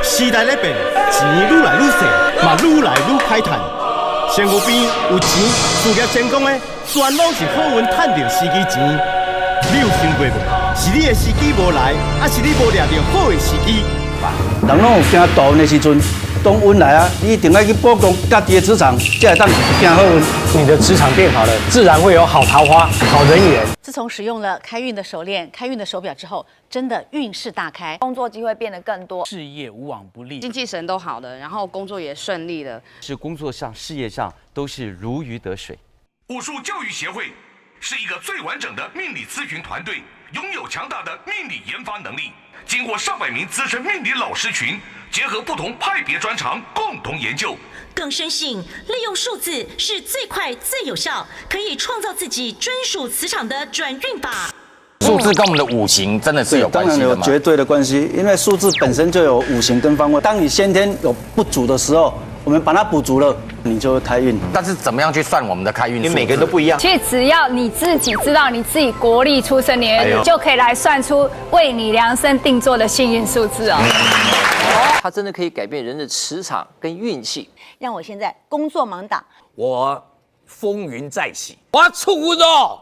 时代在变，钱愈来愈少，嘛愈来愈歹赚。生活边有钱、事业成功的，全拢是好运赚到司机钱。你有想过无？是你的司机无来，还是你无抓到好的司机？人拢有惊大运的时阵，当运来啊，你一定要去补强家己的磁场，才会当行好运。你的磁场变好了，自然会有好桃花、好人缘。自从使用了开运的手链、开运的手表之后，真的运势大开，工作机会变得更多，事业无往不利，精气神都好的，然后工作也顺利的，是工作上、事业上都是如鱼得水。武术教育协会是一个最完整的命理咨询团队，拥有强大的命理研发能力。经过上百名资深命理老师群，结合不同派别专长，共同研究。更深信，利用数字是最快最有效，可以创造自己专属磁场的转运法。数字跟我们的五行真的是有关系的吗？当然有绝对的关系，因为数字本身就有五行跟方位。当你先天有不足的时候，我们把它补足了，你就会开运。但是怎么样去算我们的开运？因为每个人都不一样。其实只要你自己知道你自己国历出生年月日，就可以来算出为你量身定做的幸运数字哦。它真的可以改变人的磁场跟运气。让我现在工作忙档，我风云再起，我要出运哦。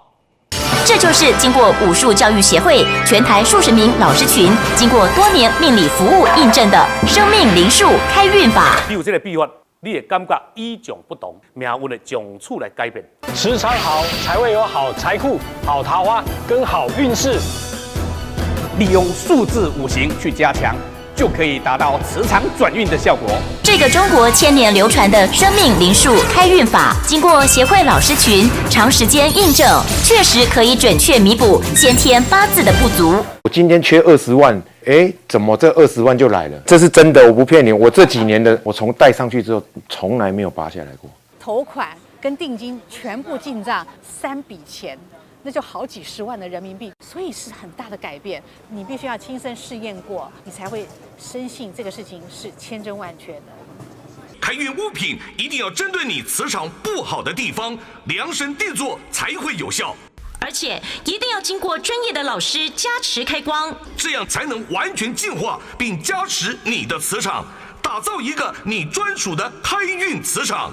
这就是经过武术教育协会全台数十名老师群，经过多年命理服务印证的生命灵数开运法。你有这个秘法，你也感觉与众不同，命运的从处来改变。磁场好，才会有好财库、好桃花跟好运势。利用数字五行去加强，就可以达到磁场转运的效果。这个中国千年流传的生命灵数开运法，经过协会老师群长时间印证，确实可以准确弥补先天八字的不足。我今天缺20万，怎么这20万就来了？这是真的，我不骗你。我这几年的，我从带上去之后，从来没有拔下来过。头款跟定金全部进账3笔钱，那就好几十万的人民币，所以是很大的改变。你必须要亲身试验过，你才会深信这个事情是千真万确的。开运物品一定要针对你磁场不好的地方量身定做，才会有效。而且一定要经过专业的老师加持开光，这样才能完全净化并加持你的磁场，打造一个你专属的开运磁场。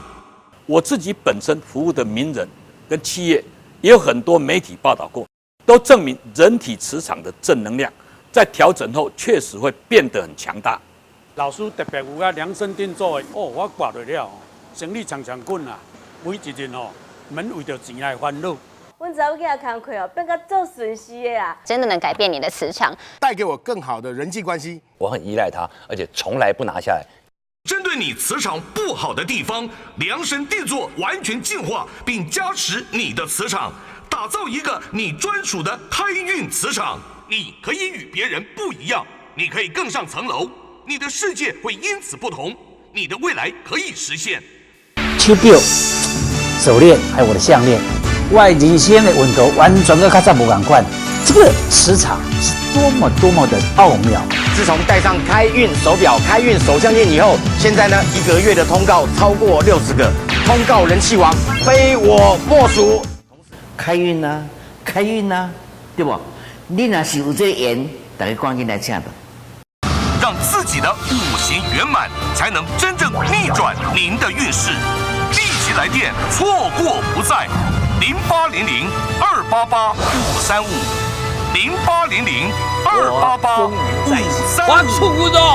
我自己本身服务的名人跟企业，也有很多媒体报道过，都证明人体磁场的正能量在调整后确实会变得很强大。老师特别有量身定做的我挂落了，生意常常困啊，每一日免为着钱来烦恼。阮查某囝工课变甲做顺势的啦，真的能改变你的磁场，带给我更好的人际关系。我很依赖它，而且从来不拿下来。针对你磁场不好的地方量身定做，完全净化并加持你的磁场，打造一个你专属的开运磁场。你可以与别人不一样，你可以更上层楼，你的世界会因此不同，你的未来可以实现。手表、手链还有我的项链，外人生的温度完全跟较早无同款。这个磁场是多么的奥妙。自从戴上开运手表、开运手项链以后，现在呢1个月的通告超过60个，通告人气王非我莫属。开运啊，开运啊，对不？你若是有这缘，大家赶紧来请吧。让自己的五行圆满，才能真正逆转您的运势。立即来电，错过不再。0800-288-535，0800-288-535。我出运哦。